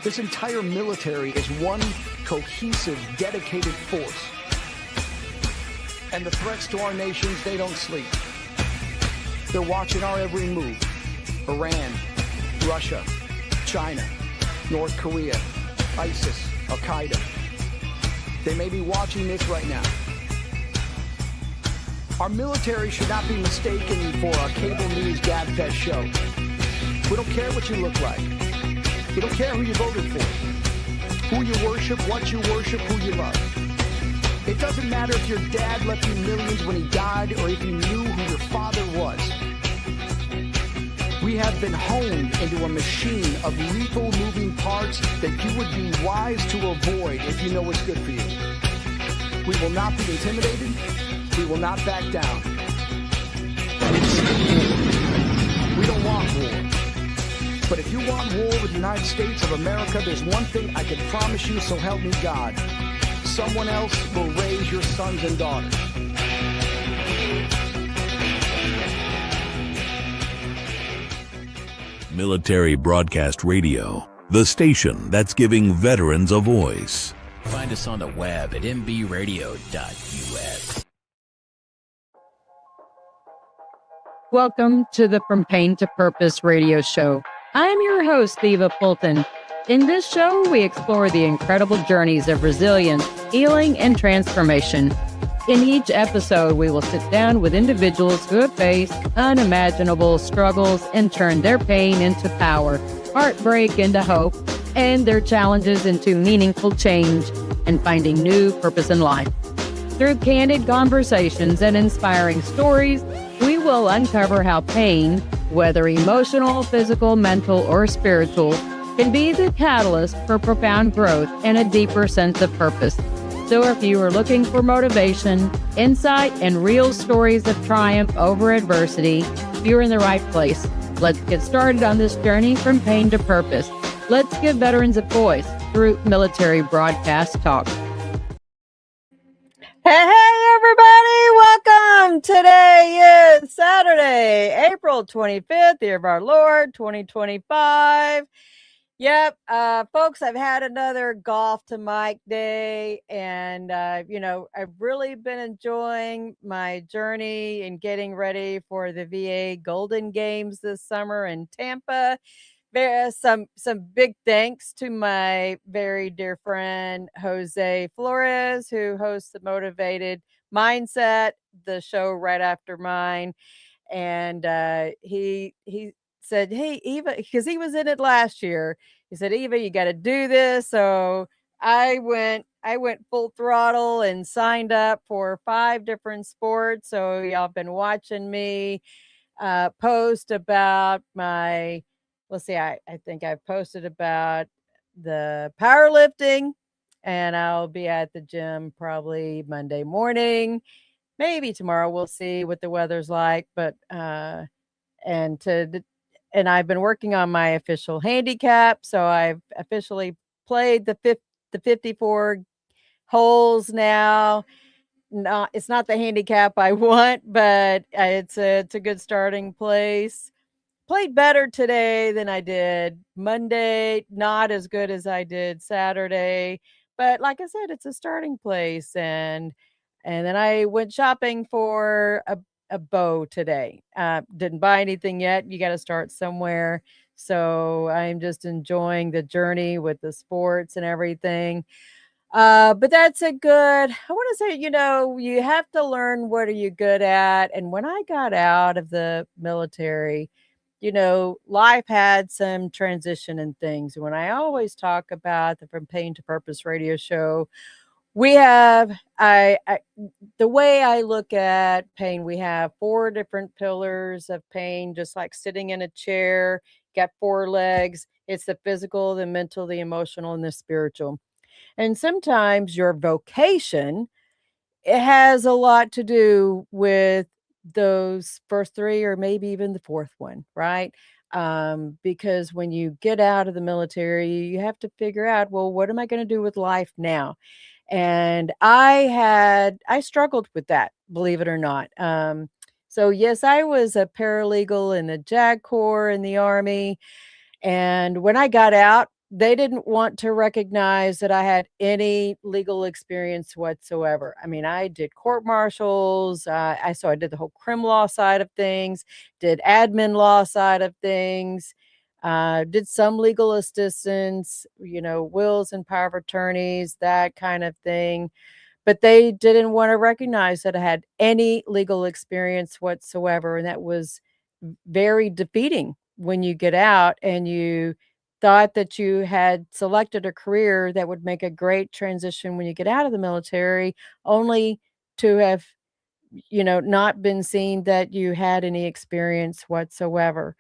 This entire military is one cohesive, dedicated force. And the threats to our nations, they don't sleep. They're watching our every move. Iran, Russia, China, North Korea, ISIS, Al-Qaeda. They may be watching this right now. Our military should not be mistaken for a cable news gabfest show. We don't care what you look like. We don't care who you voted for, who you worship, what you worship, who you love. It doesn't matter if your dad left you millions when he died or if you knew who your father was. We have been honed into a machine of lethal moving parts that you would be wise to avoid if you know what's good for you. We will not be intimidated. We will not back down. We don't want war. But if you want war with the United States of America, there's one thing I can promise you, so help me God. Someone else will raise your sons and daughters. Military Broadcast Radio, the station that's giving veterans a voice. Find us on the web at mbradio.us. Welcome to the From Pain to Purpose radio show. I'm your host, Eva Fulton. In this show, we explore the incredible journeys of resilience, healing, and transformation. In each episode, we will sit down with individuals who have faced unimaginable struggles and turned their pain into power, heartbreak into hope, and their challenges into meaningful change and finding new purpose in life. Through candid conversations and inspiring stories, we will uncover how pain, whether emotional, physical, mental, or spiritual, can be the catalyst for profound growth and a deeper sense of purpose. So if you are looking for motivation, insight, and real stories of triumph over adversity, you're in the right place. Let's get started on this journey from pain to purpose. Let's give veterans a voice through Military Broadcast Talk. Hey, everybody, welcome. Today is Saturday, April 25th, year of our Lord, 2025. Yep, folks, I've had another golf to Mike day, and, I've really been enjoying my journey and getting ready for the VA Golden Games this summer in Tampa. Some big thanks to my very dear friend, Jose Flores, who hosts the Motivated Mindset, the show right after mine. And he said, hey, Eva, because he was in it last year. He said, Eva, you got to do this. So I went full throttle and signed up for 5 different sports. So y'all have been watching me post about my, let's see, I think I've posted about the powerlifting, and I'll be at the gym probably Monday morning, maybe tomorrow. We'll see what the weather's like, but and I've been working on my official handicap. So I've officially played the 54 holes now. No, it's not the handicap I want, but it's a good starting place. Played better today than I did Monday, not as good as I did Saturday. But like I said, it's a starting place. And then I went shopping for a bow today. Didn't buy anything yet. You got to start somewhere. So I'm just enjoying the journey with the sports and everything. But that's I want to say, you have to learn what are you good at. And when I got out of the military, life had some transition and things. When I always talk about the From Pain to Purpose radio show, we have, the way I look at pain, we have 4 different pillars of pain, just like sitting in a chair, got 4 legs. It's the physical, the mental, the emotional, and the spiritual. And sometimes your vocation, it has a lot to do with those first 3 or maybe even the 4th one, right? Because when you get out of the military, you have to figure out, well, what am I going to do with life now? And I struggled with that, believe it or not. So yes, I was a paralegal in the JAG Corps in the Army. And when I got out, they didn't want to recognize that I had any legal experience whatsoever. I mean, I did court martials. I did the whole crim law side of things, did admin law side of things, did some legal assistance, wills and power of attorneys, that kind of thing. But they didn't want to recognize that I had any legal experience whatsoever, and that was very defeating when you get out and you thought that you had selected a career that would make a great transition when you get out of the military, only to have, not been seen that you had any experience whatsoever.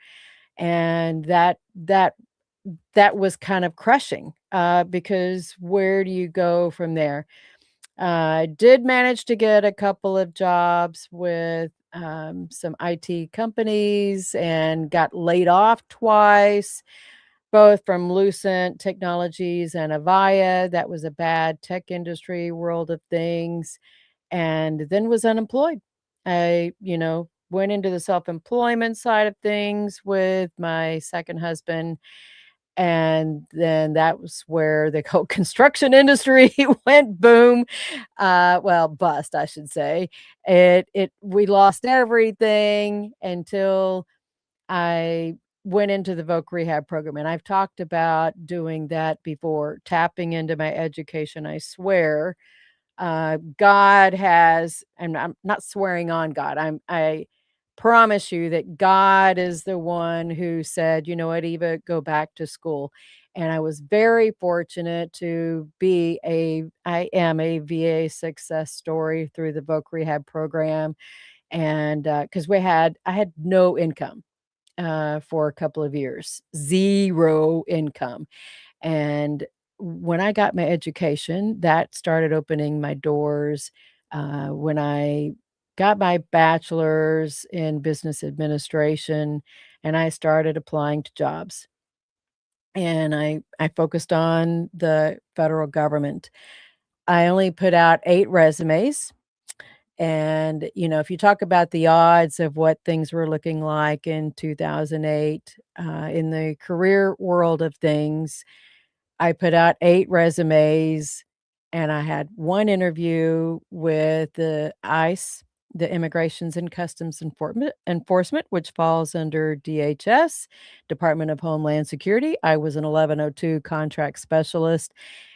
And that was kind of crushing, because where do you go from there? I did manage to get a couple of jobs with some IT companies and got laid off twice, both from Lucent Technologies and Avaya. That was a bad tech industry world of things. And then was unemployed. I, went into the self-employment side of things with my second husband, and then that was where the whole construction industry went boom. Well, bust, I should say. We lost everything until I went into the voc rehab program. And I've talked about doing that before, tapping into my education. I swear, God has, and I'm not swearing on God. I promise you that God is the one who said, you know what, Eva, go back to school. And I was very fortunate to I am a VA success story through the voc rehab program. And because I had no income for a couple of years, zero income. And when I got my education, that started opening my doors. When I got my bachelor's in business administration, and I started applying to jobs. And I focused on the federal government. I only put out 8 resumes. And, if you talk about the odds of what things were looking like in 2008, in the career world of things, I put out 8 resumes, and I had 1 interview with the ICE, the Immigrations and Customs Enforcement, which falls under DHS, Department of Homeland Security. I was an 1102 contract specialist.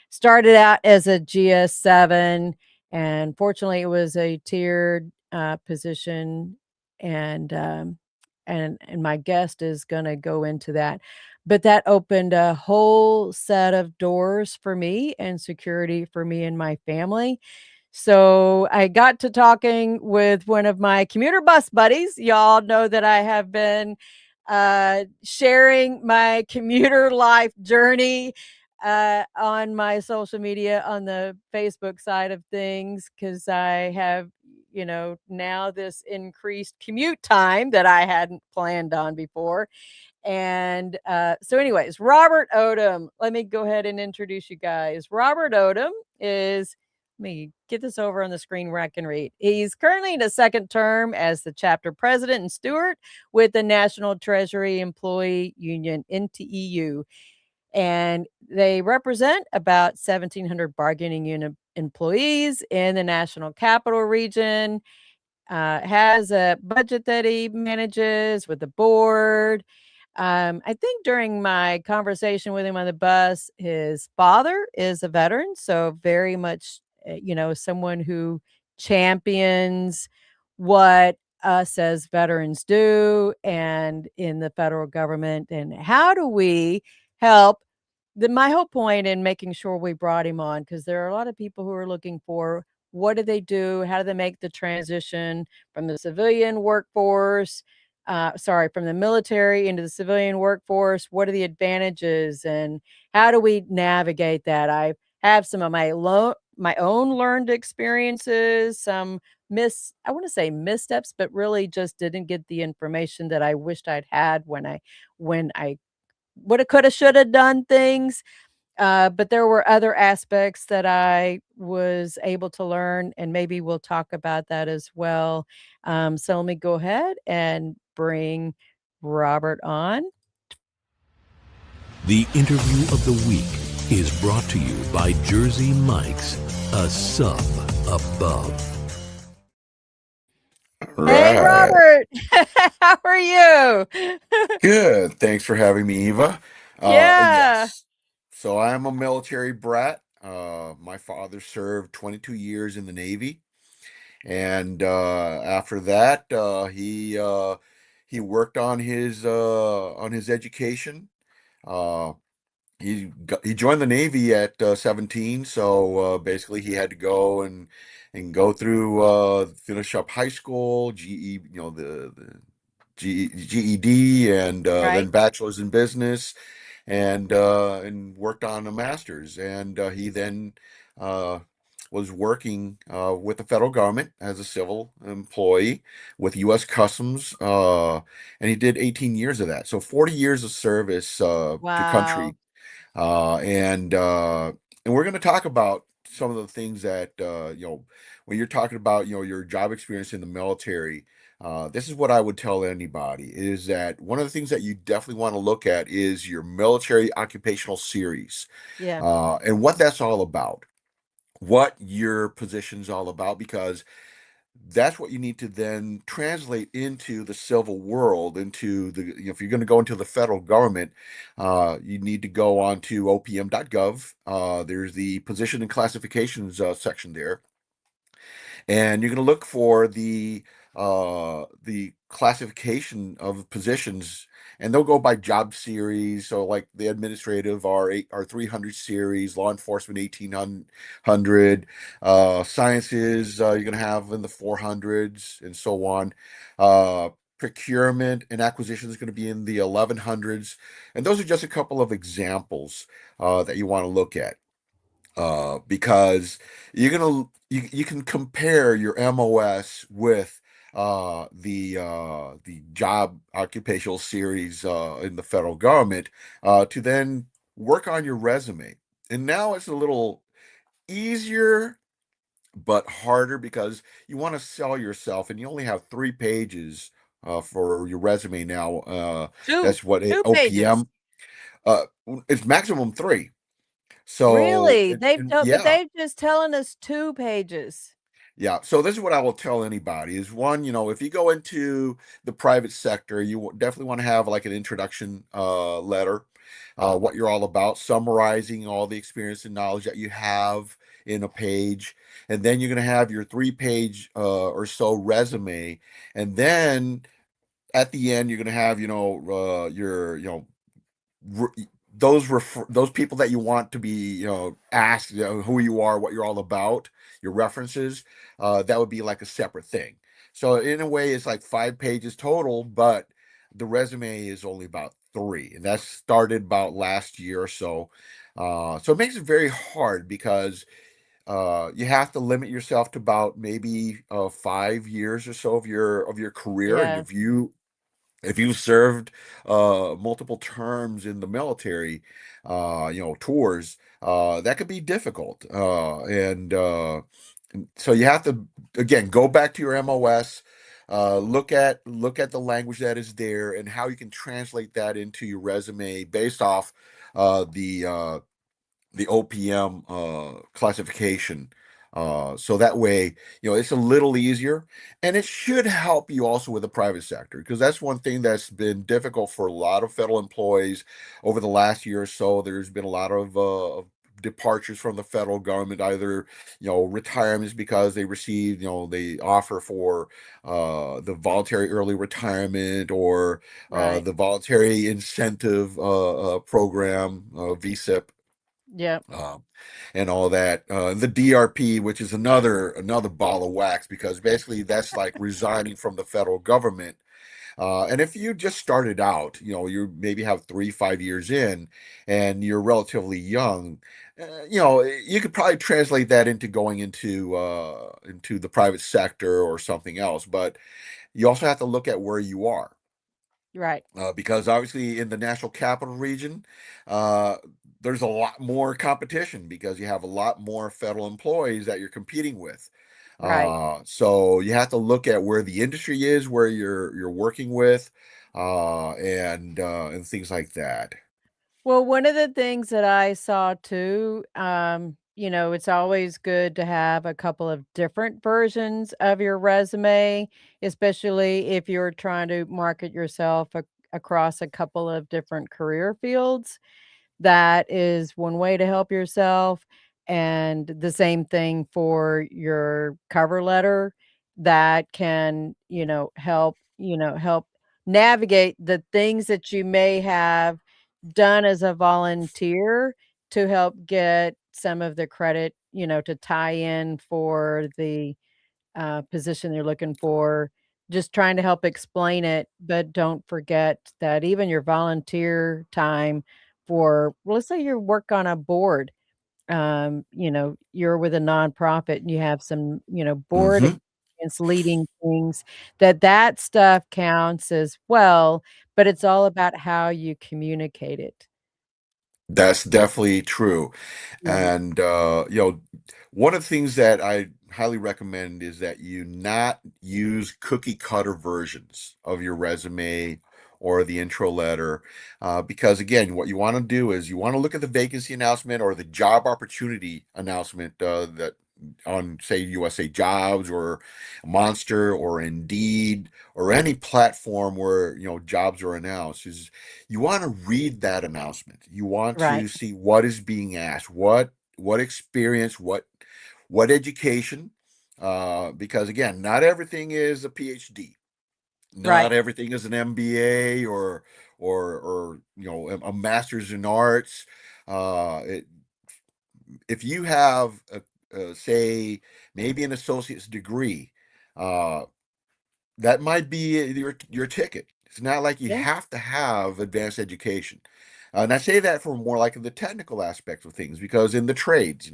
Started out as a GS7, and fortunately, it was a tiered position, and my guest is gonna go into that. But that opened a whole set of doors for me and security for me and my family. So I got to talking with one of my commuter bus buddies. Y'all know that I have been sharing my commuter life journey on my social media on the Facebook side of things, because I have, now this increased commute time that I hadn't planned on before. And so, anyways, Robert Odom, let me go ahead and introduce you guys. Robert Odom is, let me get this over on the screen where I can read. He's currently in a second term as the chapter president and steward with the National Treasury Employee Union, NTEU. And they represent about 1,700 bargaining unit employees in the National Capital Region. Has a budget that he manages with the board. I think during my conversation with him on the bus, his father is a veteran, so very much, someone who champions what us as veterans do and in the federal government, and how do we help. My whole point in making sure we brought him on, because there are a lot of people who are looking for, what do they do? How do they make the transition from the civilian workforce? From the military into the civilian workforce. What are the advantages, and how do we navigate that? I have some of my own learned experiences, some I want to say missteps, but really just didn't get the information that I wished I'd had when I woulda, coulda, shoulda done things. But there were other aspects that I was able to learn, and maybe we'll talk about that as well. So let me go ahead and bring Robert on. The interview of the week is brought to you by Jersey Mike's, a sub above. Hey, Right. Robert. How are you? Good. Thanks for having me, Eva. Yeah. Yes. So I'm a military brat. My father served 22 years in the Navy, and after that, he worked on his education. Uh, he joined the Navy at 17, so basically he had to go and go through finish up high school, GE, the GED, and then Right. bachelor's in business, and worked on a master's, and he then uh, was working with the federal government as a civil employee with U.S. Customs, and he did 18 years of that, so 40 years of service to Wow. country, uh, and uh, and we're going to talk about some of the things that when you're talking about your job experience in the military. This is what I would tell anybody is that one of the things that you definitely want to look at is your military occupational series, Yeah. and what that's all about, what your position's all about, because that's what you need to then translate into the civil world, into if you're going to go into the federal government, you need to go on to opm.gov. There's the position and classifications section there, and you're going to look for the classification of positions, and they'll go by job series. So like the administrative are 300 series, law enforcement 1800, sciences you're going to have in the 400s, and so on. uh Procurement and acquisition is going to be in the 1100s, and those are just a couple of examples that you want to look at, because you can compare your MOS with the job occupational series in the federal government, to then work on your resume. And now it's a little easier but harder, because you want to sell yourself, and you only have 3 pages for your resume now. Two. That's what Two pages. OPM. Uh, it's maximum three. So, Really? They've told, but yeah, they've just telling us 2 pages. yeah. So this is what I will tell anybody is, one, if you go into the private sector, definitely want to have like an introduction letter, what you're all about, summarizing all the experience and knowledge that you have in a page. And then you're going to have your 3 page or so resume. And then at the end, you're going to have, your, re- those people that you want to be asked, who you are, what you're all about, your references, that would be like a separate thing. So in a way it's like 5 pages total, but the resume is only about three, and that started about last year or so. So it makes it very hard, because you have to limit yourself to about maybe 5 years or so of your career. And Yeah. if you served multiple terms in the military, tours, that could be difficult. And so you have to, again, go back to your MOS, look at the language that is there, and how you can translate that into your resume based off uh, the uh, the OPM classification. So that way, it's a little easier, and it should help you also with the private sector, because that's one thing that's been difficult for a lot of federal employees over the last year or so. There's been a lot of departures from the federal government, either retirements because they received, they offer for the voluntary early retirement, or Right. the voluntary incentive program, VSIP, Yep. um, and all that. The DRP, which is another ball of wax, because basically that's like resigning from the federal government. And if you just started out, you maybe have 3, 5 years in, and you're relatively young, you could probably translate that into going into the private sector or something else. But you also have to look at where you are, Right. because obviously in the national capital region, uh, there's a lot more competition, because you have a lot more federal employees that you're competing with. Right. So you have to look at where the industry is, where you're working with, and things like that. Well, one of the things that I saw too, it's always good to have a couple of different versions of your resume, especially if you're trying to market yourself across a couple of different career fields. That is one way to help yourself, and the same thing for your cover letter that can, help navigate the things that you may have done as a volunteer to help get some of the credit, to tie in for the position you're looking for, just trying to help explain it, but don't forget that even your volunteer time for, well, let's say you work on a board, you're with a nonprofit and you have some, board Hmm. experience leading things, that stuff counts as well, but it's all about how you communicate it. That's definitely true. Yeah, And one of the things that I highly recommend is that you not use cookie cutter versions of your resume or the intro letter, because again, what you want to do is you want to look at the vacancy announcement or the job opportunity announcement that on, say, USA Jobs or Monster or Indeed or any platform where jobs are announced. Is you want to read that announcement. You want right, to see what is being asked, what experience, what education, because again, not everything is a PhD, not right. everything is an MBA or a master's in arts. If you have say maybe an associate's degree, uh, that might be your ticket. It's not like you Yeah. have to have advanced education. And I say that for more like the technical aspects of things, because in the trades,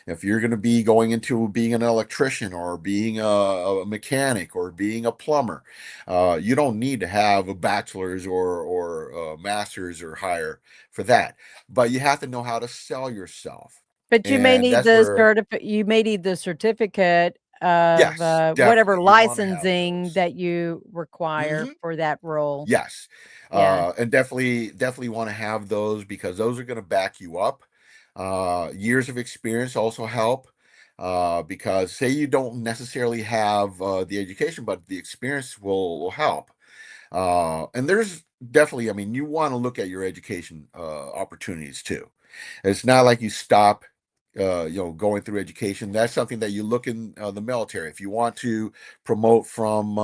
if you're going to be going into being an electrician or being a mechanic or being a plumber, you don't need to have a bachelor's or a master's or higher for that. But you have to know how to sell yourself. But And that's where, you may need the certificate of, yes, whatever definitely, you want to have licensing those. that you require Hmm. for that role. Yes. Yeah, And definitely want to have those because those are going to back you up. Years of experience also help, because say you don't necessarily have the education, but the experience will help. And there's definitely, I mean, you want to look at your education opportunities too. It's not like you stop, going through education. That's something that you look in the military. If you want to promote from,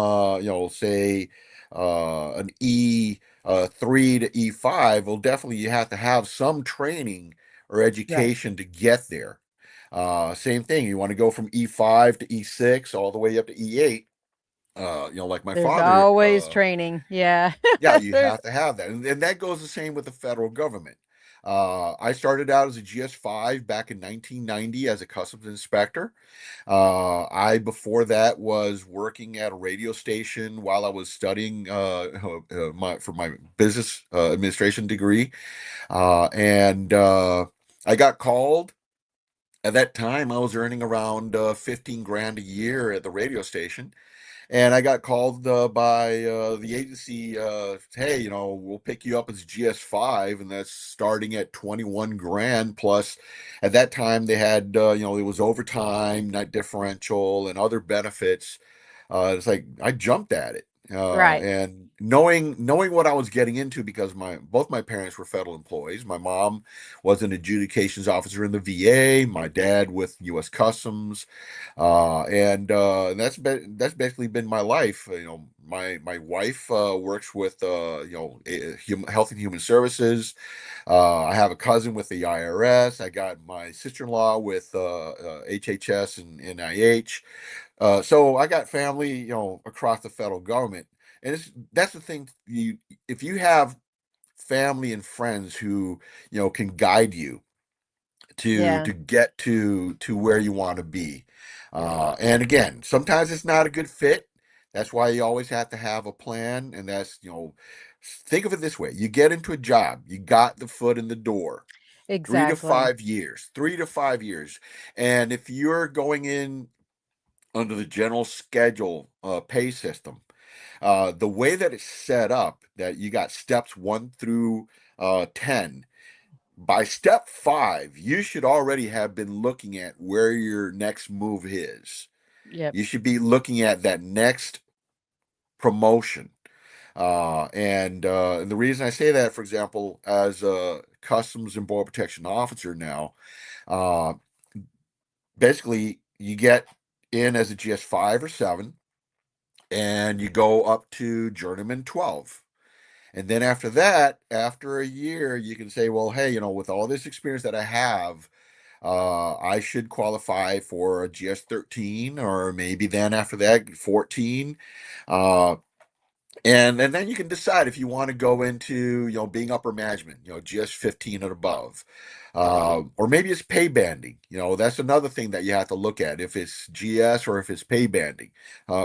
say, an E3 to E5, well, definitely you have to have some training or right. education to get there. Same thing. You want to go from E5 to E6 all the way up to E8. Like my There's father, always training. Yeah. yeah, you There's have to have that. And that goes the same with the federal government. I started out as a GS5 back in 1990 as a customs inspector. I, before that, was working at a radio station while I was studying for my business administration degree. And I got called. At that time, I was earning around 15 grand a year at the radio station, and I got called by the agency. Hey, we'll pick you up as GS5, and that's starting at 21 grand plus. At that time, they had it was overtime, night differential, and other benefits. It's like I jumped at it, right. and knowing what I was getting into, because my both my parents were federal employees. My mom was an adjudications officer in the VA. My dad with U.S. Customs, and that's basically been my life. My wife works with Health and Human Services. I have a cousin with the IRS. I got my sister-in-law with HHS and NIH. So I got family, across the federal government, and that's the thing. If you have family and friends who can guide you Yeah, to get to where you want to be. And again, sometimes it's not a good fit. That's why you always have to have a plan. And that's, think of it this way: you get into a job, you got the foot in the door. Three to exactly. five years, 3 to 5 years. And if you're going in under the general schedule pay system, the way that it's set up, that you got steps 1 through 10. By step 5, you should already have been looking at where your next move is. Yep. You should be looking at that next promotion. And the reason I say that, for example, as a Customs and Border Protection officer now, uh, basically you get in as a GS 5 or 7, and you go up to Journeyman 12. And then after that, after a year, you can say, well, hey, with all this experience that I have, I should qualify for a GS 13, or maybe then after that, 14. Uh, and then you can decide if you want to go into being upper management, GS 15 and above, or maybe it's pay banding. That's another thing that you have to look at, if it's GS or if it's pay banding,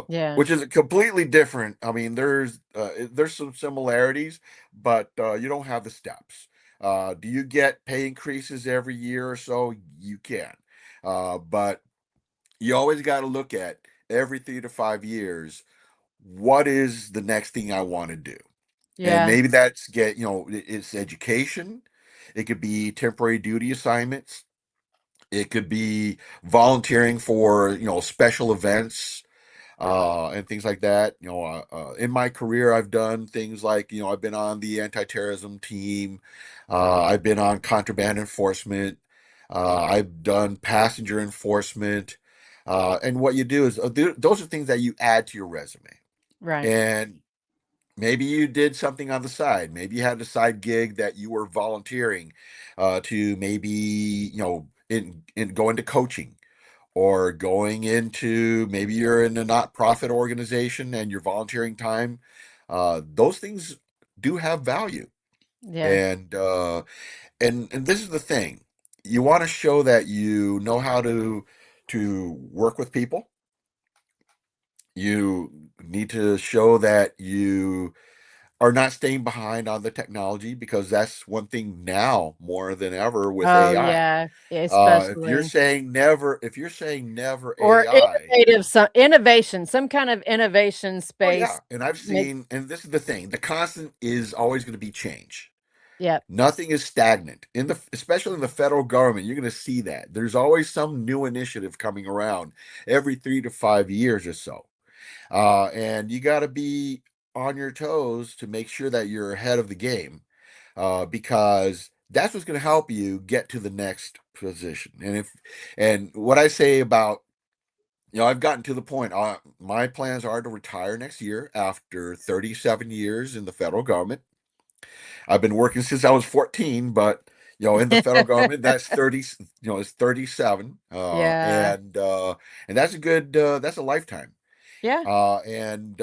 Yeah. which is completely different. I mean, there's some similarities, but you don't have the steps. Do you get pay increases every year or so? You can, but you always got to look at every 3 to 5 years, what is the next thing I want to do? And Yeah. maybe that's it's education. It could be temporary duty assignments. It could be volunteering for, special events, and things like that. In my career, I've done things like, I've been on the anti-terrorism team. I've been on contraband enforcement. I've done passenger enforcement. And what you do is, those are things that you add to your resume. Right. And maybe you did something on the side. Maybe you had a side gig that you were volunteering, to maybe, in go into coaching, or going into, maybe you're in a not-profit organization and you're volunteering time. Those things do have value. Yeah. And this is the thing. You want to show that you know how to work with people. You need to show that you are not staying behind on the technology, because that's one thing now more than ever with Oh AI. yeah. If you're Especially. saying never, if you're saying never Or AI, innovation, some kind of innovation oh yeah, space and I've makes. seen, and this is the thing, the constant is always going to be change. Yep. Nothing is stagnant especially in the federal government. You're going to see that there's always some new initiative coming around every 3 to 5 years or so. And you got to be on your toes to make sure that you're ahead of the game, because that's what's going to help you get to the next position. And what I say about, I've gotten to the point. My plans are to retire next year after 37 years in the federal government. I've been working since I was 14, but in the federal government, that's 30. It's 37, Yeah. and that's a good. That's a lifetime. Yeah. And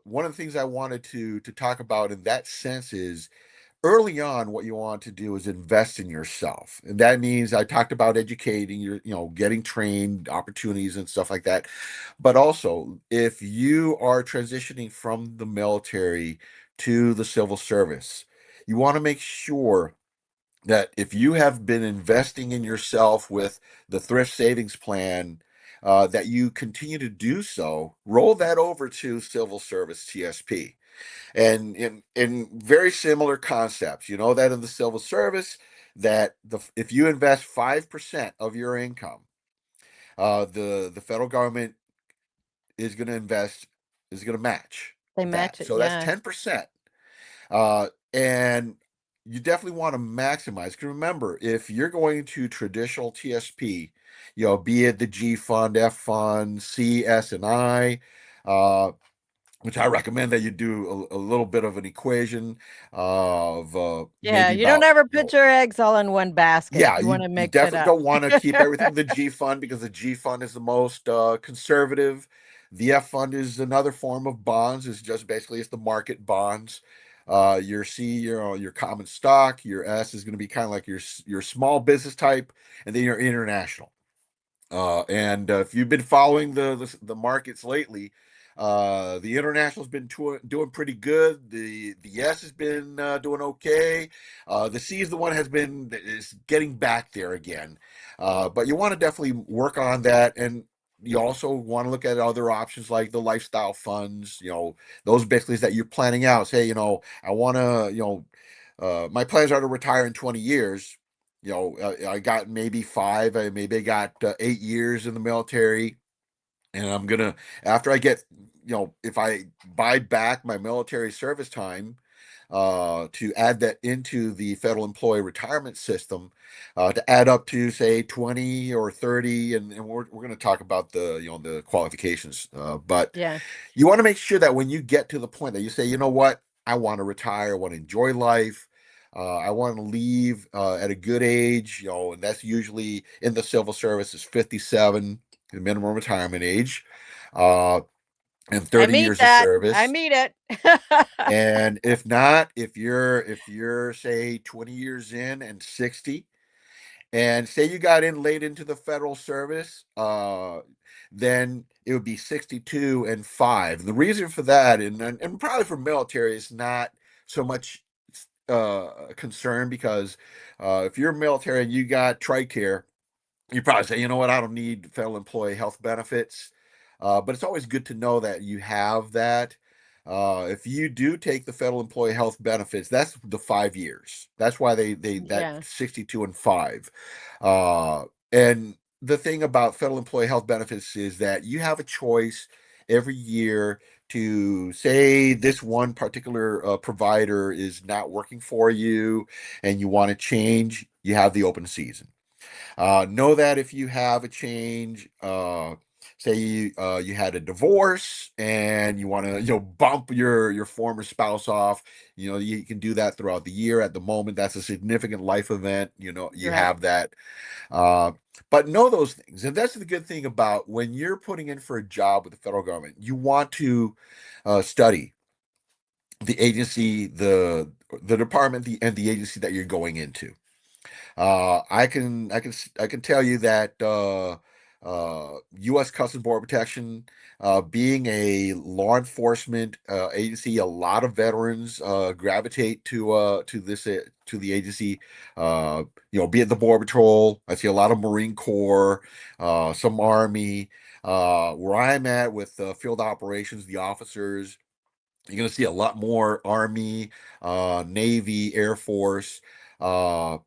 one of the things I wanted to talk about in that sense is, early on, what you want to do is invest in yourself. And that means, I talked about educating your, getting trained, opportunities and stuff like that. But also, if you are transitioning from the military to the civil service, you want to make sure that if you have been investing in yourself with the thrift savings plan, that you continue to do so. Roll that over to civil service TSP, and in very similar concepts. You know that in the civil service, that if you invest 5% of your income, the federal government is going to match They match that. it. So that's Yeah. 10%. And you definitely want to maximize. Because remember, if you're going to traditional TSP, be it the G fund, F fund, C, S, and I, uh, which I recommend that you do a little bit of an equation of, Yeah. maybe You don't about, ever put your eggs all in one basket. yeah, You you, want to you mix it definitely up. don't want to keep everything in the G fund, because the G fund is the most conservative. The F fund is another form of bonds. It's just basically, it's the market bonds. Your C, your common stock. Your S is going to be kind of like your small business type, and then your international. And if you've been following the markets lately, the international's been doing pretty good. The yes has been doing okay. The C is the one is getting back there again. But you want to definitely work on that, and you also want to look at other options like the lifestyle funds. Those basically is that you're planning out. Say, I want to, my plans are to retire in 20 years. I got maybe five, maybe I got 8 years in the military, and I'm gonna, after I get, if I buy back my military service time, to add that into the federal employee retirement system, to add up to say 20 or 30, and we're going to talk about the qualifications, but Yeah. you want to make sure that when you get to the point that you say, you know what, I want to retire, I want to enjoy life, I want to leave at a good age, and that's usually in the civil service is 57, the minimum retirement age, uh, and I 30 meet years of that. I service. meet it. And if not, if you're say 20 years in and 60, and say you got in late into the federal service, then it would be 62 and 5. And the reason for that, and probably for military, is not so much concern, because if you're military and you got TRICARE, you probably say, you know what, I don't need federal employee health benefits. But it's always good to know that you have that. If you do take the federal employee health benefits, that's the 5 years. That's why they that Yeah. 62 and 5. Uh, and the thing about federal employee health benefits is that you have a choice every year to say this one particular provider is not working for you and you want to change, you have the open season. Know that if you have a change, say you had a divorce and you want to bump your former spouse off, you can do that throughout the year. At the moment, that's a significant life event. You Right. have that. Uh, but know those things, and that's the good thing about when you're putting in for a job with the federal government. You want to study the agency, the department, and the agency that you're going into. I can tell you that U.S. Customs Border Protection, being a law enforcement agency, a lot of veterans gravitate to the agency. Uh, be it the Border Patrol. I see a lot of Marine Corps, some Army. Where I'm at with field operations, the officers, you're going to see a lot more Army, Navy, Air Force. Uh,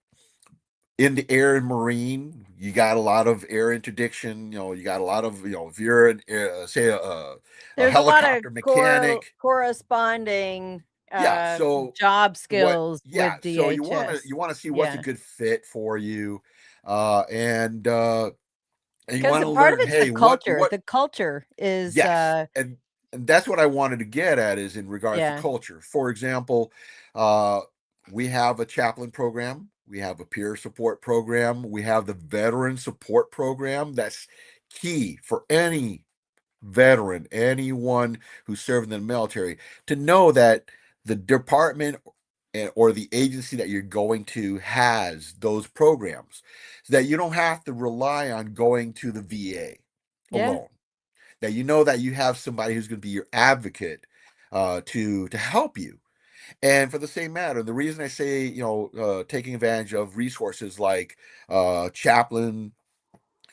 in the air and marine, you got a lot of air interdiction. You got a lot of, if you're say a There's a lot of helicopter mechanic. corresponding Yeah, uh, so job what skills yeah, with so you want to DHS. see what's a Yeah. good fit for you, and you Because want to part of learn, it's the hey, culture. what The culture is, yes, and that's what I wanted to get at, is in regards to yeah. culture. For example, uh, we have a chaplain program, we have a peer support program, we have the veteran support program. That's key for any veteran, anyone who served in the military, to know that the department or the agency that you're going to has those programs, so that you don't have to rely on going to the VA Yeah. alone, that you know that you have somebody who's going to be your advocate, to help you. And for the same matter, the reason I say, taking advantage of resources like chaplain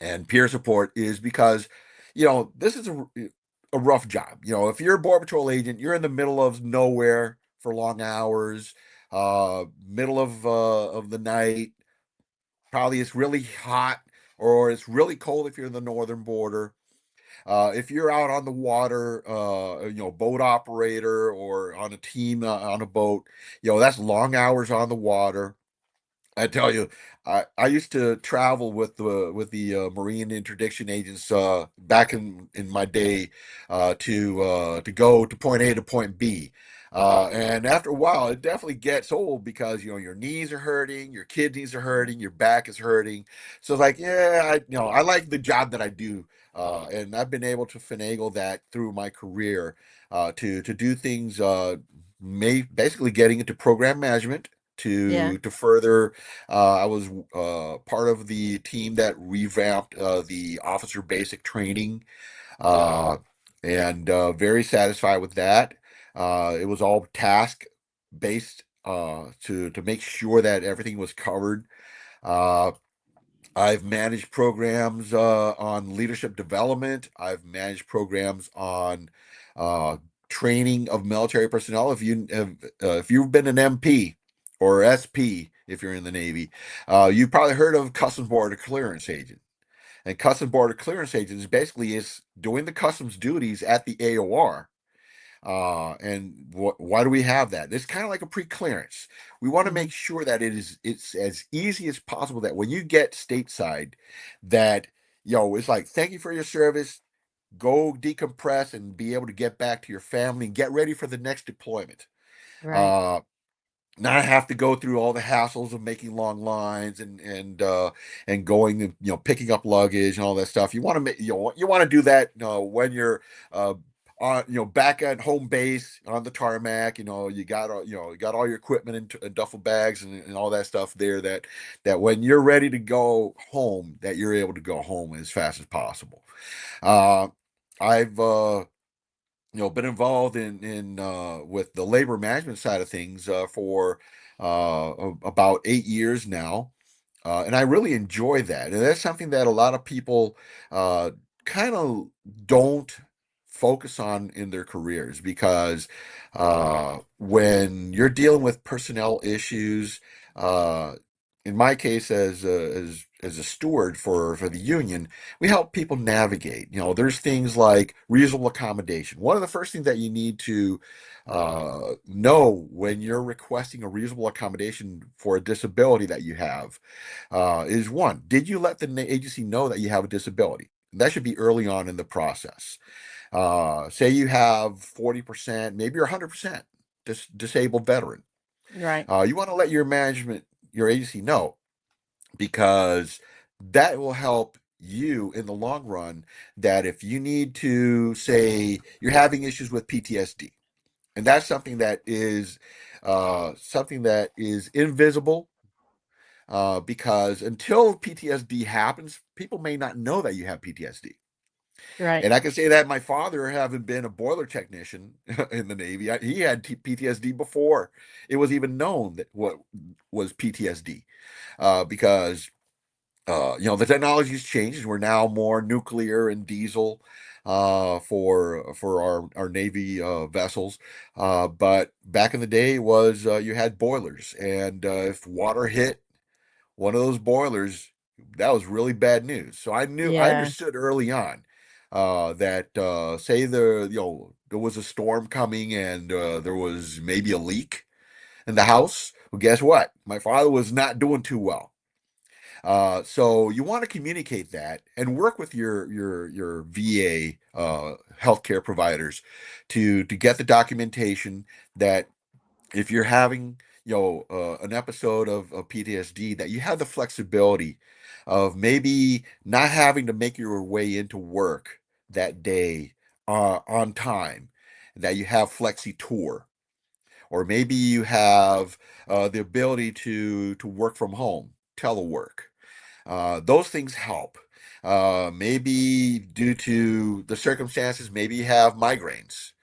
and peer support is because, this is a rough job. If you're a border patrol agent, you're in the middle of nowhere for long hours, middle of the night. Probably it's really hot, or it's really cold if you're in the northern border. If you're out on the water, boat operator, or on a team on a boat, that's long hours on the water. I tell you, I used to travel with the Marine interdiction agents back in my day, to go to point A to point B. And after a while, it definitely gets old, because your knees are hurting, your kidneys are hurting, your back is hurting. So it's like, yeah, I like the job that I do, and I've been able to finagle that through my career, to do things, basically getting into program management, Yeah. to further. I was part of the team that revamped the officer basic training, uh, and very satisfied with that. It was all task based, to make sure that everything was covered. Uh, I've managed programs on leadership development. I've managed programs on uh, training of military personnel. If you've been an MP, or SP if you're in the Navy. You've probably heard of Customs Border Clearance Agent. And Customs Border Clearance Agent is basically is doing the customs duties at the AOR. And why do we have that? It's kind of like a pre-clearance. We want to Hmm. make sure that it's as easy as possible that when you get stateside, that it's like thank you for your service. Go decompress and be able to get back to your family and get ready for the next deployment. Right. Uh, Not have to go through all the hassles of making long lines and going and picking up luggage and all that stuff. You want to make you want to do that when you're uh on back at home base on the tarmac. You got you got all your equipment in duffel bags and all that stuff there, that when you're ready to go home, that you're able to go home as fast as possible. uh I've been involved in with the labor management side of things for about 8 years now, and I really enjoy that. And that's something that a lot of people kind of don't focus on in their careers, because when you're dealing with personnel issues, uh, in my case as a steward for the union, we help people navigate. There's things like reasonable accommodation. One of the first things that you need to know when you're requesting a reasonable accommodation for a disability that you have is, one, did you let the agency know that you have a disability? That should be early on in the process. Say you have 40%, maybe you're 100% disabled veteran. Right. You want to let your management, your agency know, because that will help you in the long run. That if you need to, say you're having issues with PTSD, and that's something that is invisible, because until PTSD happens, people may not know that you have PTSD. Right. And I can say that my father, having been a boiler technician in the Navy, he had PTSD before it was even known that what was PTSD, because the technology's changed. We're now more nuclear and diesel for our Navy vessels. But back in the day was you had boilers, and if water hit one of those boilers, that was really bad news. So I Yeah. understood early on that say there was a storm coming, and there was maybe a leak in the house. Well, guess what? My father was not doing too well. So you want to communicate that and work with your VA healthcare providers to get the documentation that if you're having an episode of PTSD, that you have the flexibility of maybe not having to make your way into work that day on time, that you have flexi tour, or maybe you have the ability to work from home, telework. Those things help. Maybe due to the circumstances, maybe you have migraines,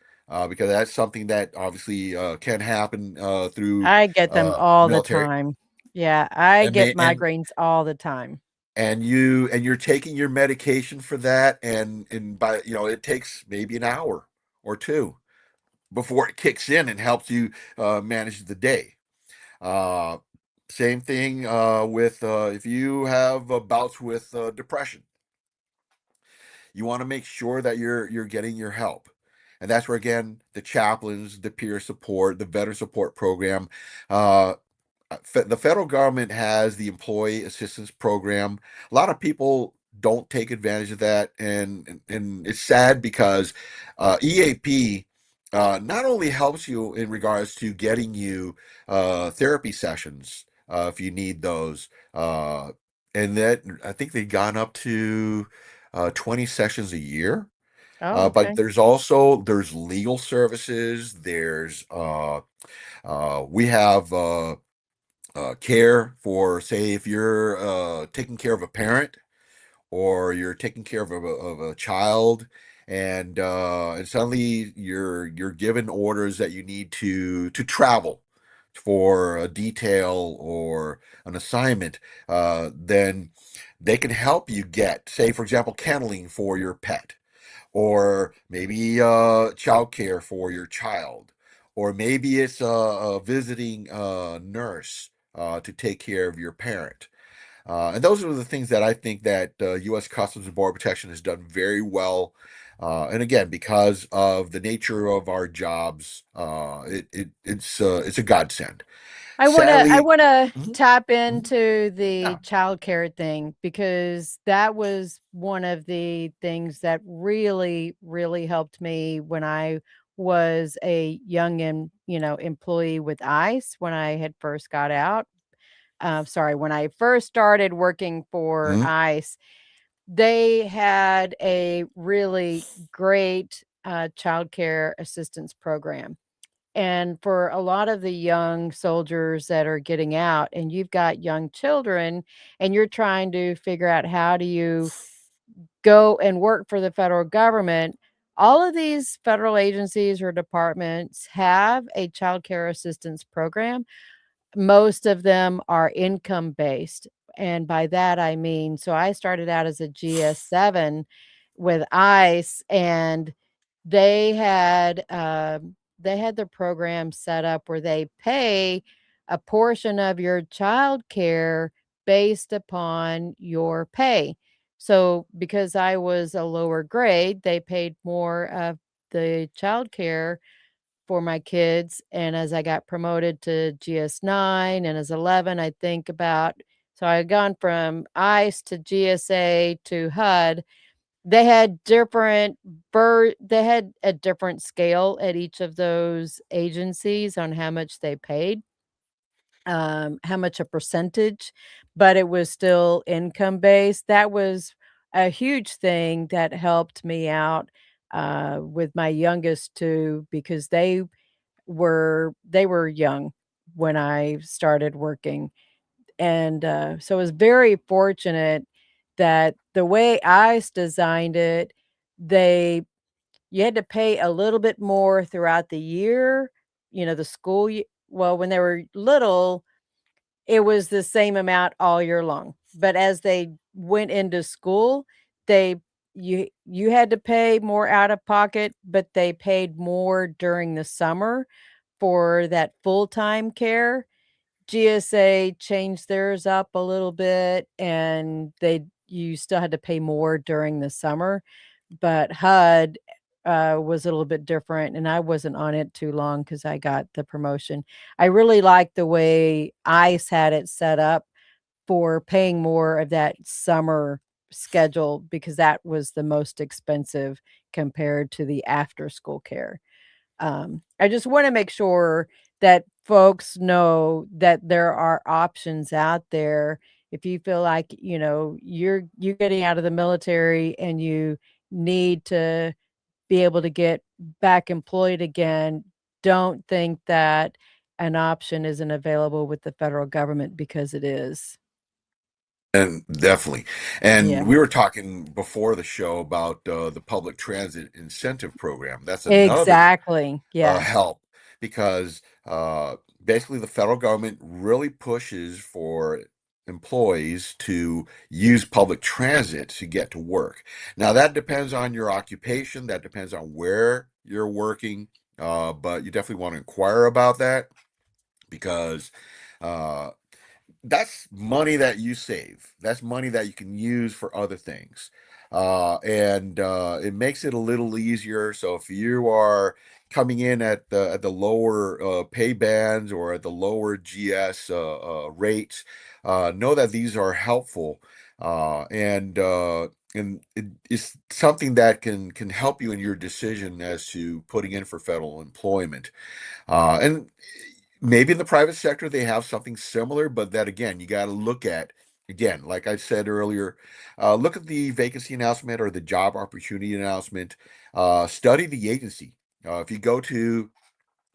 because that's something that obviously can happen through I get them all the military. time. Yeah, I And get may migraines all the time. and you're taking your medication for that, and by it takes maybe an hour or two before it kicks in and helps you manage the day. Uh, Same thing with if you have bouts with depression. You want to make sure that you're getting your help, and that's where, again, the chaplains, the peer support, the veteran support program. Uh, the federal government has the employee assistance program. A lot of people don't take advantage of that, and it's sad because EAP not only helps you in regards to getting you therapy sessions if you need those, and that I think they've gone up to 20 sessions a year. Oh, But okay. there's legal services. We have care for, say, if you're taking care of a parent, or you're taking care of a child, and suddenly you're given orders that you need to travel for a detail or an assignment. Then they can help you get, say, for example, kenneling for your pet, or maybe childcare for your child, or maybe it's a visiting nurse to take care of your parent. And those are the things that I think that U.S. Customs and Border Protection has done very well. And again, because of the nature of our jobs, it's a godsend. I Sadly, want to mhm, tap mhm, into the yeah. child care thing because that was one of the things that really helped me when I was a young and, employee with ICE when I had first got out. Sorry, when I first started working for Mhm. ICE, they had a really great child care assistance program. And for a lot of the young soldiers that are getting out, and you've got young children, and you're trying to figure out how do you go and work for the federal government, all of these federal agencies or departments have a child care assistance program. Most of them are income based. And by that, I mean, so I started out as a GS7 with ICE, and they had the program set up where they pay a portion of your child care based upon your pay. So because I was a lower grade, they paid more of the child care for my kids, and as I got promoted to GS9 and as 11, I think about so I had gone from ICE to GSA to HUD. They had a different scale at each of those agencies on how much they paid, how much a percentage, but it was still income based. That was a huge thing that helped me out, with my youngest 2 because they were young when I started working, and, so I was very fortunate that the way ICE designed it, they you had to pay a little bit more throughout the year, the school ye well, when they were little, it was the same amount all year long, but as they went into school, they you had to pay more out of pocket, but they paid more during the summer for that full-time care. GSA changed theirs up a little bit, and you still had to pay more during the summer, but HUD, was a little bit different, and I wasn't on it too long because I got the promotion. I really liked the way ICE had it set up for paying more of that summer schedule because that was the most expensive compared to the after-school care. I just wanna make sure that folks know that there are options out there if you feel like, you're getting out of the military and you need to be able to get back employed again, don't think that an option isn't available with the federal government because it is. And definitely. And Yeah. we were talking before the show about the public transit incentive program. That's another Exactly. Yeah. help because basically the federal government really pushes for employees to use public transit to get to work. Now, that depends on your occupation, that depends on where you're working, but you definitely want to inquire about that because. Uh, that's money that you save. That's money that you can use for other things. And it makes it a little easier. So if you are coming in at the lower pay bands or at the lower GS rates, know that these are helpful. And it's something that can help you in your decision as to putting in for federal employment. And maybe in the private sector they have something similar, but that again, you got to look at again, like I said earlier, look at the vacancy announcement or the job opportunity announcement. Study the agency. If you go to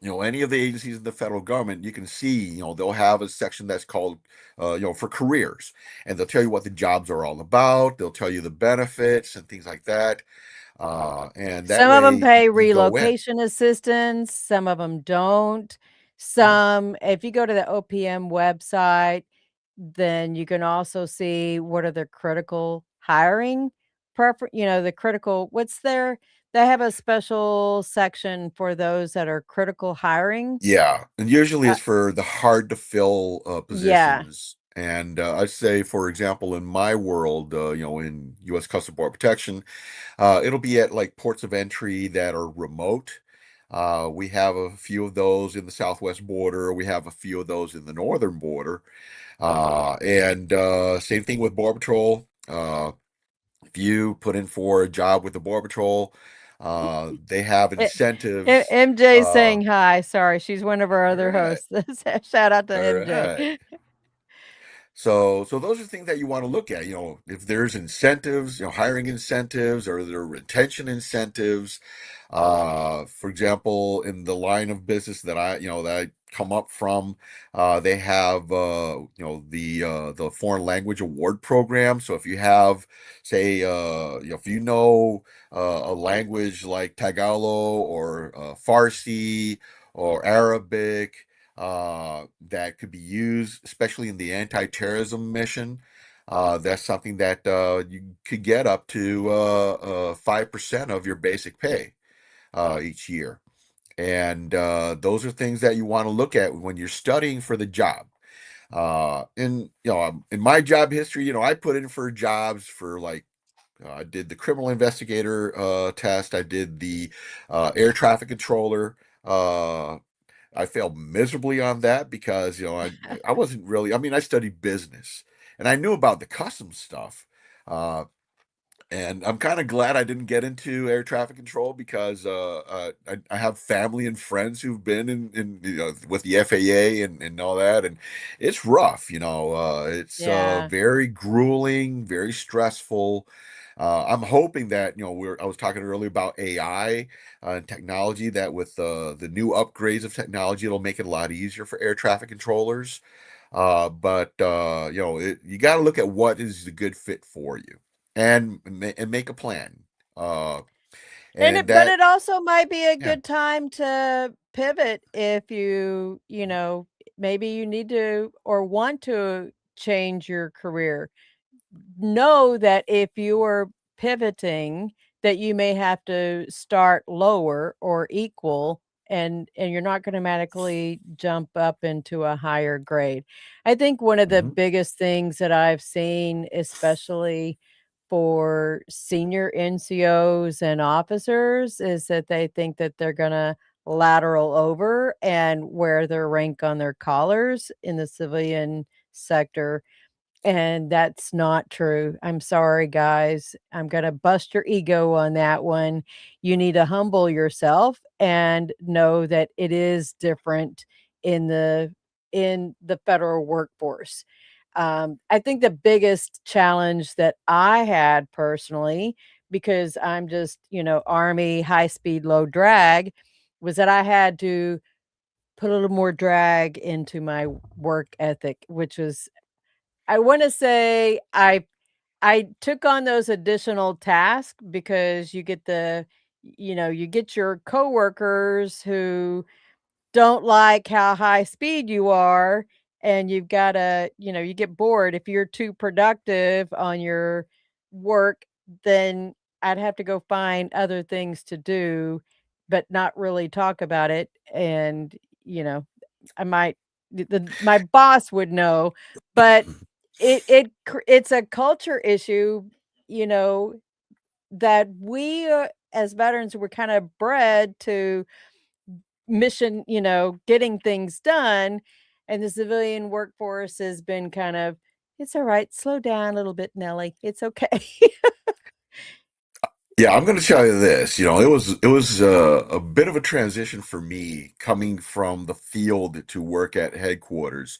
any of the agencies in the federal government, you can see they'll have a section that's called for careers, and they'll tell you what the jobs are all about. They'll tell you the benefits and things like that, and that Some of them way pay you go in. relocation assistance, some of them don't. Mm. Some if you go to the OPM website, then you can also see what are the critical hiring the critical what's They have a special section for those that are critical hiring. Yeah, and usually Uh, it's for the hard to fill yeah. positions. And I'd say, for example, in my world, in U.S. Customs Border Protection, it'll be at like ports of entry that are remote. We have a few of those in the southwest border. We have a few of those in the northern border. And same thing with Border Patrol. If you put in for a job with the Border Patrol, they have incentives. MJ Uh, saying hi. Sorry, she's one of our all other right, hosts. Shout out to all right. MJ. So those are things that you want to look at. If there's incentives, hiring incentives or there are retention incentives. For example, in the line of business that I come up from, they have the foreign language award program. So if you have, say, if you know a language like Tagalog or Farsi or Arabic, that could be used, especially in the anti-terrorism mission. That's something that you could get up to 5% of your basic pay each year. And those are things that you want to look at when you're studying for the job. In my job history, I put in for jobs for like I did the criminal investigator test. I did the air traffic controller. Uh, I failed miserably on that because I wasn't really. I mean, I studied business and I knew about the customs stuff. Uh, and I'm kind of glad I didn't get into air traffic control because I have family and friends who've been in with the FAA and all that, and it's rough. It's Yeah. very grueling, very stressful. I'm hoping that I was talking earlier about AI and technology, that with the new upgrades of technology, it'll make it a lot easier for air traffic controllers. But you got to look at what is the good fit for you and make a plan. Uh, and But that, it also might be a yeah. good time to pivot if maybe you need to or want to change your career. Know that if you are pivoting, that you may have to start lower or equal, and you're not going to automatically jump up into a higher grade. I think one of the Mhm. biggest things that I've seen, especially for senior NCOs and officers, is that they think that they're going to lateral over and wear their rank on their collars in the civilian sector, and that's not true. I'm sorry, guys. I'm gonna bust your ego on that one. You need to humble yourself and know that it is different in the federal workforce. I think the biggest challenge that I had personally, because I'm just, Army high speed, low drag, was that I had to put a little more drag into my work ethic, which was, I wanna say, I took on those additional tasks because you get your coworkers who don't like how high speed you are, and you've gotta, you get bored. If you're too productive on your work, then I'd have to go find other things to do, but not really talk about it, and, you know, I might my boss would know, but it's a culture issue, you know, that we, as veterans, were kind of bred to mission, getting things done, and the civilian workforce has been kind of, "It's alright, slow down a little bit, Nelly, it's okay." Yeah, I'm going to tell you this. It was a bit of a transition for me coming from the field to work at headquarters,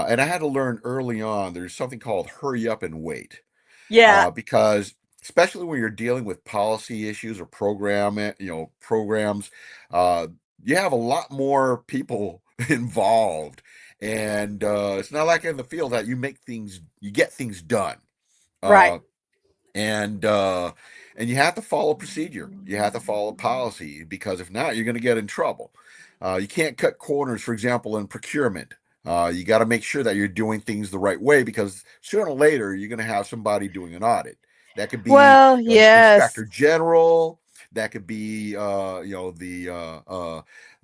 and I had to learn early on. There's something called hurry up and wait. Yeah, Because especially when you're dealing with policy issues or programs, uh, you have a lot more people involved, and it's not like in the field that you get things done. right. Uh, and uh, and you have to follow procedure. You have to follow policy because if not, you're going to get in trouble. You can't cut corners, for example, in procurement. You got to make sure that you're doing things the right way because sooner or later you're going to have somebody doing an audit. That could be Well, the yes. inspector general. That could be the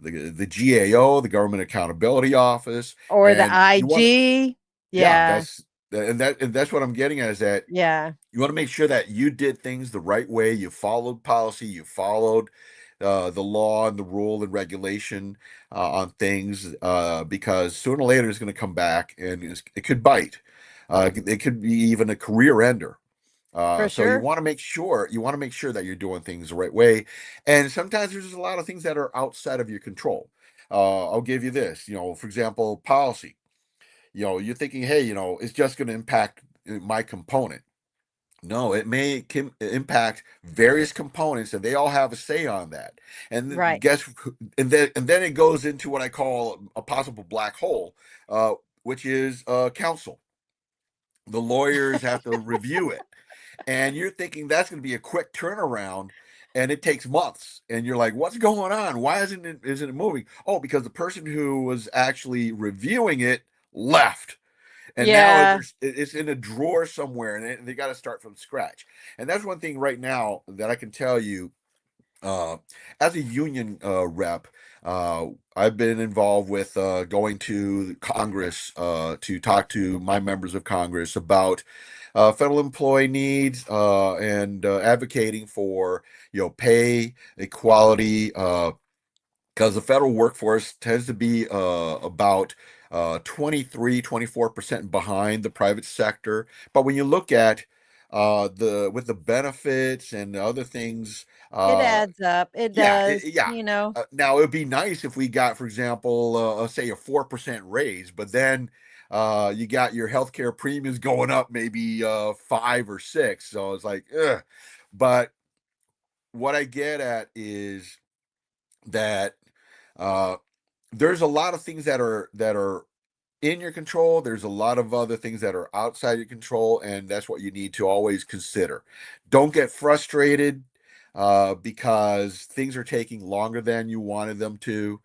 GAO, the Government Accountability Office, Or the and you want to, IG. yeah, Yeah. that's what I'm getting at, is that Yeah. you want to make sure that you did things the right way. You followed policy. You followed the law and the rule and regulation on things, because sooner or later it's going to come back and it could bite. It could be even a career ender. For So you sure. want to make sure that you're doing things the right way. And sometimes there's a lot of things that are outside of your control. I'll give you this. For example, policy. You're thinking, hey, it's just going to impact my component. No, it can impact various components, and they all have a say on that. And Right. guess, and then it goes into what I call a possible black hole, uh, which is counsel. The lawyers have to review it, and you're thinking that's going to be a quick turnaround, and it takes months. And you're like, "What's going on? Why isn't it moving?" Oh, because the person who was actually reviewing it left, and now Yeah. it's in a drawer somewhere, and they got to start from scratch. And that's one thing right now that I can tell you, uh, as a union rep. uh, I've been involved with going to Congress to talk to my members of Congress about federal employee needs, and advocating for pay equality, because the federal workforce tends to be about 23-24% behind the private sector. But when you look at the with the benefits and the other things, It uh, adds up. It yeah, does, yeah. you know. Now it would be nice if we got, for example, say a 4% raise, but then you got your healthcare premiums going up maybe 5 or 6. So it's like, ugh. But what I get at is that uh, there's a lot of things that are in your control. There's a lot of other things that are outside your control, and that's what you need to always consider. Don't get frustrated because things are taking longer than you wanted them to.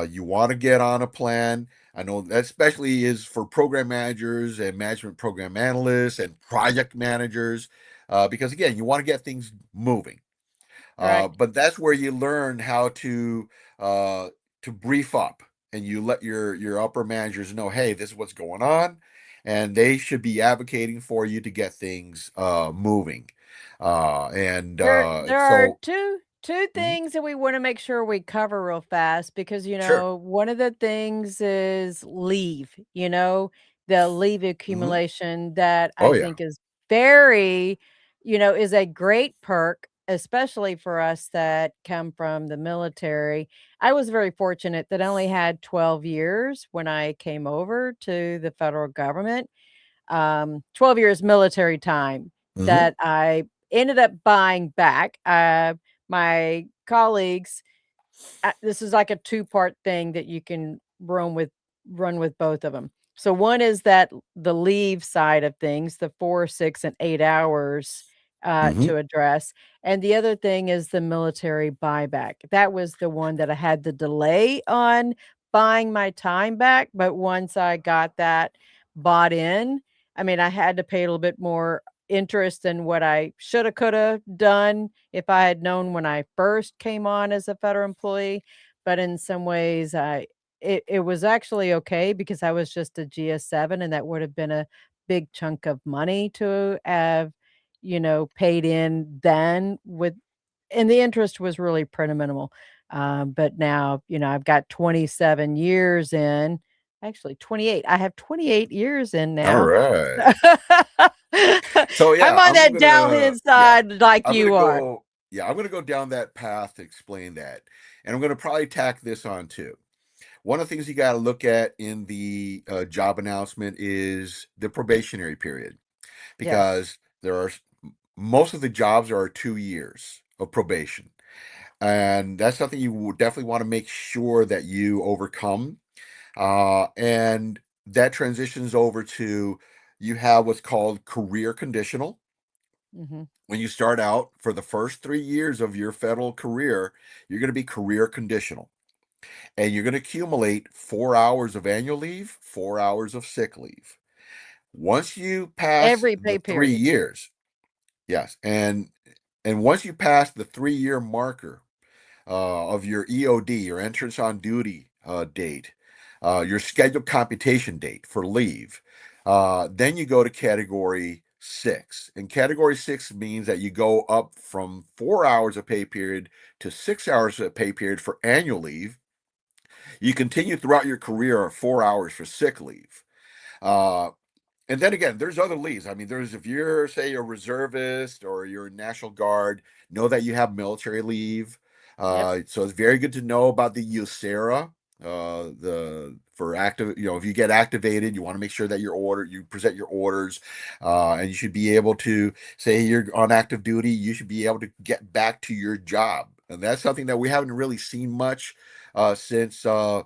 You want to get on a plan. I know that especially is for program managers and management program analysts and project managers, because again, you want to get things moving. Right. But that's where you learn how uh, to brief up, and you let your upper managers know, hey, this is what's going on, and they should be advocating for you to get things moving. And There are so, two mhm, things that we wanna make sure we cover real fast because, sure. one of the things is leave, the leave Hmm. accumulation that Oh I yeah. think is very is a great perk, especially for us that come from the military. I was very fortunate that I only had 12 years when I came over to the federal government, 12 years military time Hmm. that I ended up buying back. My colleagues, this is like a two-part thing that you can run with both of them. So one is that the leave side of things, the 4, 6, and 8 hours, Hmm. to address, and the other thing is the military buyback. That was the one that I had the delay on buying my time back, but once I got that bought in, I mean, I had to pay a little bit more interest than what I shoulda, coulda done if I had known when I first came on as a federal employee, but in some ways, it was actually okay because I was just a GS-7, and that would have been a big chunk of money to have, paid in then with and the interest was really pretty minimal. But now, I've got 27 years in, actually 28. I have 28 years in All now. right. So I'm yeah, on that downhill yeah, side like I'm gonna you are. go yeah, I'm gonna go down that path to explain that, and I'm gonna probably tack this on too. One of the things you got to look at in the job announcement is the probationary period, Yes. because most of the jobs are 2 years of probation, and that's something you would definitely want to make sure that you overcome. And that transitions over to, you have what's called career conditional. Mhm. When you start out, for the first 3 years of your federal career, you're going to be career conditional, and you're going to accumulate 4 hours of annual leave, 4 hours of sick leave. Once you pass Every the pay three period. years, yes, and And once you pass the 3-year marker of your EOD, your entrance on duty date, your scheduled computation date for leave, then you go to category 6. And category 6 means that you go up from 4 hours of pay period to 6 hours of pay period for annual leave. You continue throughout your career at 4 hours for sick leave. Uh, and then again, there's other leaves. I mean, there's if you're say a reservist or you're a National Guard, know that you have military leave. Yep. So it's very good to know about the USERA. The for active, if you get activated, you want to make sure that you present your orders, and you should be able to say you're on active duty. You should be able to get back to your job, and that's something that we haven't really seen much since the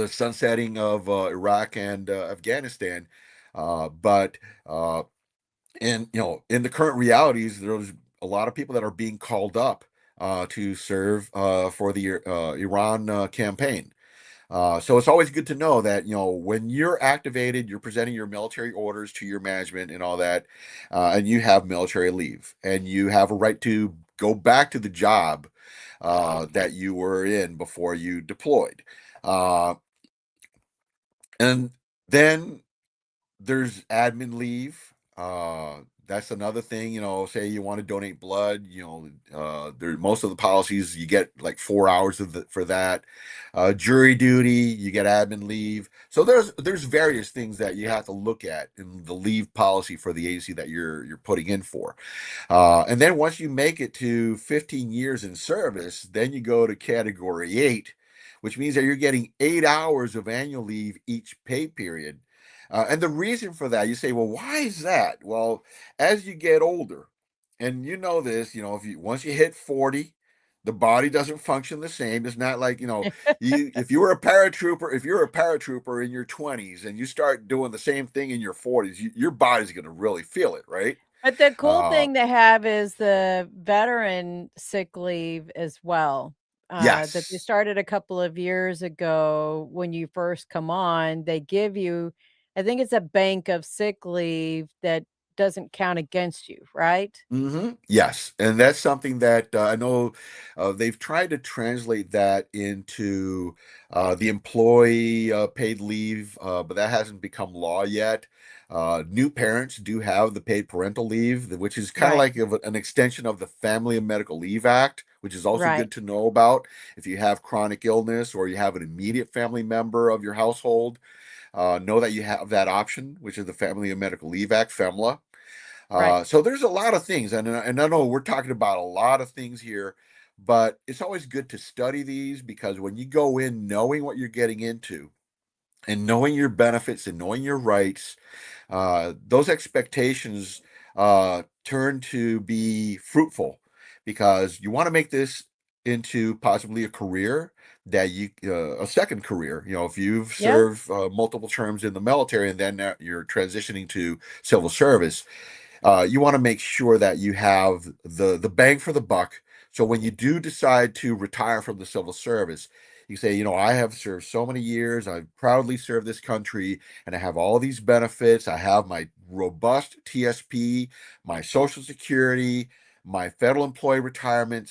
sunsetting of Iraq and Afghanistan. But in in the current realities, there's a lot of people that are being called up to serve for the Iran campaign. So it's always good to know that when you're activated, you're presenting your military orders to your management and all that, and you have military leave, and you have a right to go back to the job that you were in before you deployed. Uh, and then there's admin leave. That's another thing, say you want to donate blood, there most of the policies you get like 4 hours for that. Jury duty, you get admin leave. So there's various things that you have to look at in the leave policy for the agency that you're putting in for. And then once you make it to 15 years in service, then you go to category 8, which means that you're getting 8 hours of annual leave each pay period. And the reason for that, you say, well, why is that? Well, as you get older, and you know this, if you once you hit 40, the body doesn't function the same. It's not like, if you're a paratrooper in your 20s and you start doing the same thing in your 40s, your body's going to really feel it, right? But the cool Uh, thing they have is the veteran sick leave as well, that they yes. started a couple of years ago. When you first come on, they give you, I think it's a bank of sick leave that doesn't count against you, right? Yes, and that's something that I know they've tried to translate that into the employee paid leave, but that hasn't become law yet. New parents do have the paid parental leave, which is kind of Right, like an extension of the Family and Medical Leave Act, which is also right, good to know about if you have chronic illness or you have an immediate family member of your household. Know that you have that option, which is the Family and Medical Leave Act, FEMLA. right. So there's a lot of things, and I know we're talking about a lot of things here, but it's always good to study these because when you go in knowing what you're getting into and knowing your benefits and knowing your rights, those expectations turn to be fruitful because you want to make this into possibly a career that a second career. If you've Yeah, served multiple terms in the military and then you're transitioning to civil service, you want to make sure that you have the bang for the buck. So when you do decide to retire from the civil service, you say, I have served so many years. I've proudly served this country, and I have all these benefits. I have my robust TSP, my Social Security, my federal employee retirement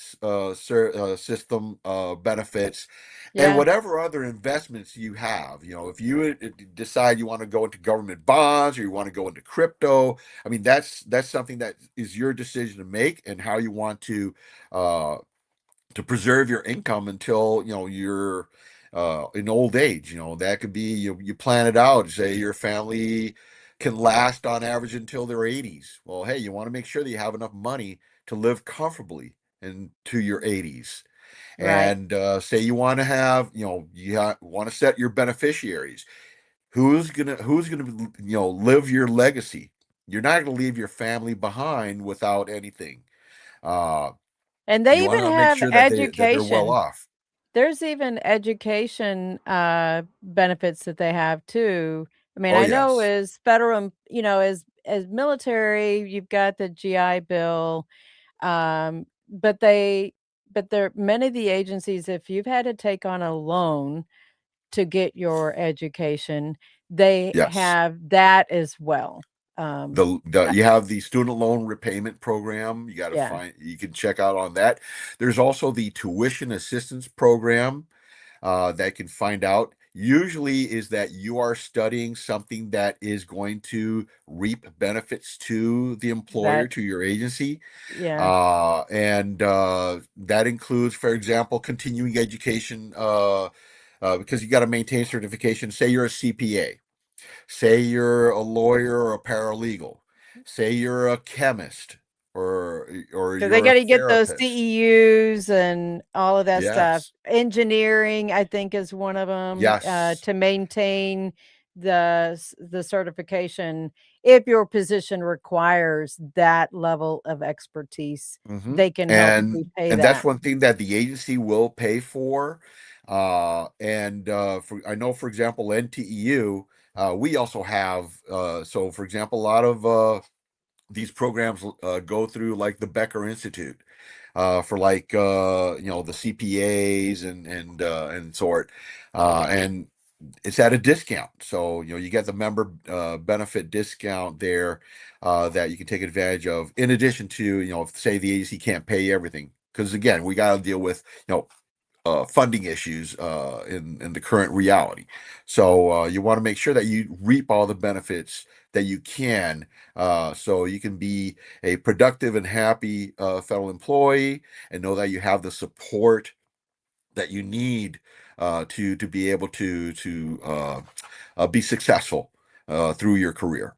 system benefits, and yeah. whatever other investments you have. If you decide you want to go into government bonds or you want to go into crypto, I mean, that's something that is your decision to make and how you want uh, to preserve your income until you're in old age. That could be you plan it out. Say your family can last on average until their 80s. Well, hey, you want to make sure that you have enough money to live comfortably into your 80s. Right. And say you want to have want to set your beneficiaries. Who's gonna live your legacy? You're not gonna leave your family behind without anything. Uh, And you they want even to make have sure that they're well education. off. There's even education, benefits that they have too. I mean, Oh I know yes, as federal, as military, you've got the GI Bill, but there many of the agencies, if you've had to take on a loan to get your education, they yes. have that as well. You have the student loan repayment program. You got to you can check out on that. There's also the tuition assistance program that you can find out. Usually is that you are studying something that is going to reap benefits to the employer, to your agency. And that includes, for example, continuing education, because you got to maintain certification. Say you're a CPA. Say you're a lawyer or a paralegal. Say you're a chemist or So they you're got a to get those therapist. CEUs and all of that stuff. Yes. Engineering, I think, is one of them. Yes. To maintain the certification, if your position requires that level of expertise, they can help you pay And that's that. one thing that the agency will pay for. I know, for example, NTEU, we also have, so for example, a lot of these programs go through like the Becker Institute for like the CPAs and sort, and it's at a discount. So you get the member benefit discount there that you can take advantage of. In addition to say the agency can't pay everything, because again we got to deal with funding issues in the current reality. So you want to make sure that you reap all the benefits that you can, so you can be a productive and happy federal employee, and know that you have the support that you need to be able to be successful through your career.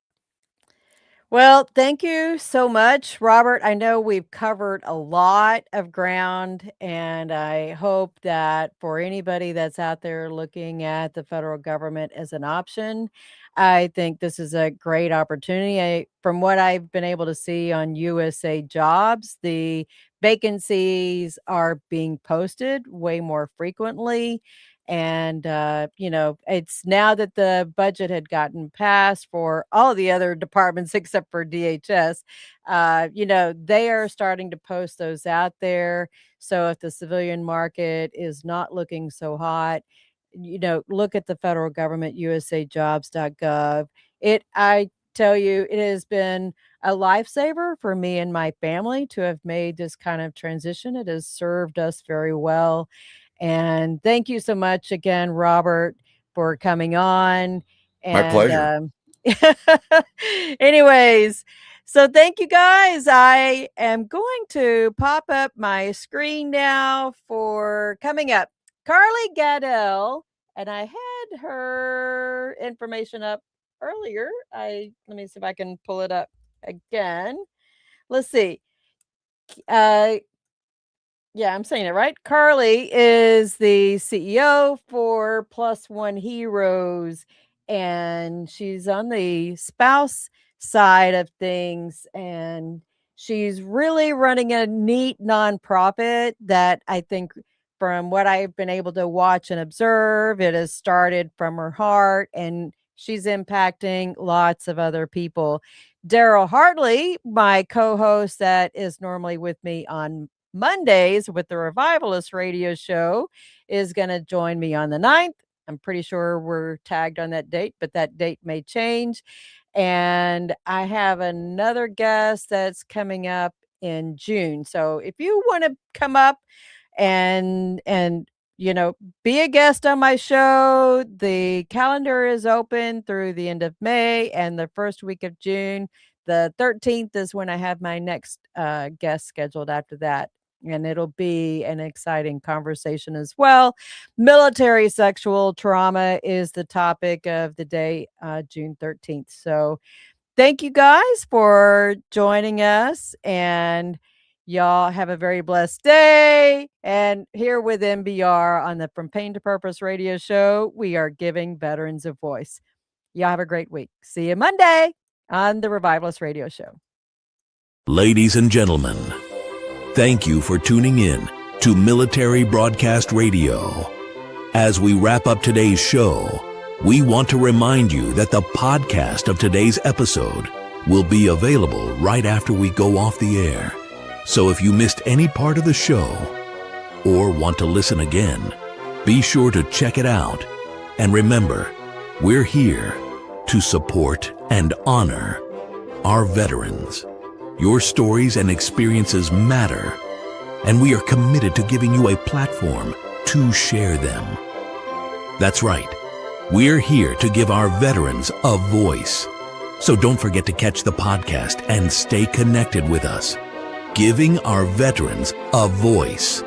Well, thank you so much, Robert. I know we've covered a lot of ground, and I hope that for anybody that's out there looking at the federal government as an option, I think this is a great opportunity. From what I've been able to see on USA Jobs, the vacancies are being posted way more frequently. And, it's now that the budget had gotten passed for all the other departments except for DHS, they are starting to post those out there. So if the civilian market is not looking so hot, look at the federal government, usajobs.gov. I tell you, it has been a lifesaver for me and my family to have made this kind of transition. It has served us very well. And thank you so much again, Robert, for coming on. My And pleasure. anyways, so thank you guys. I am going to pop up my screen now for coming up Carly Gaddell, and I had her information up earlier. Let me see if I can pull it up again. Let's see. Yeah, I'm saying it right. Carly is the CEO for Plus One Heroes, and she's on the spouse side of things. And she's really running a neat nonprofit that I think, from what I've been able to watch and observe, it has started from her heart, and she's impacting lots of other people. Daryl Hartley, my co-host that is normally with me on Mondays with the Revivalist radio show, is going to join me on the 9th. I'm pretty sure we're tagged on that date, but that date may change. And I have another guest that's coming up in June. So if you want to come up and be a guest on my show, the calendar is open through the end of May and the first week of June. The 13th is when I have my next guest scheduled after that. And it'll be an exciting conversation as well. Military sexual trauma is the topic of the day, June 13th. So thank you guys for joining us. And y'all have a very blessed day. And here with MBR on the From Pain to Purpose radio show, we are giving veterans a voice. Y'all have a great week. See you Monday on the Revivalist radio show. Ladies and gentlemen, thank you for tuning in to Military Broadcast Radio. As we wrap up today's show, we want to remind you that the podcast of today's episode will be available right after we go off the air. So if you missed any part of the show or want to listen again, be sure to check it out. And remember, we're here to support and honor our veterans. Your stories and experiences matter, and we are committed to giving you a platform to share them. That's right. We're here to give our veterans a voice. So don't forget to catch the podcast and stay connected with us. Giving our veterans a voice.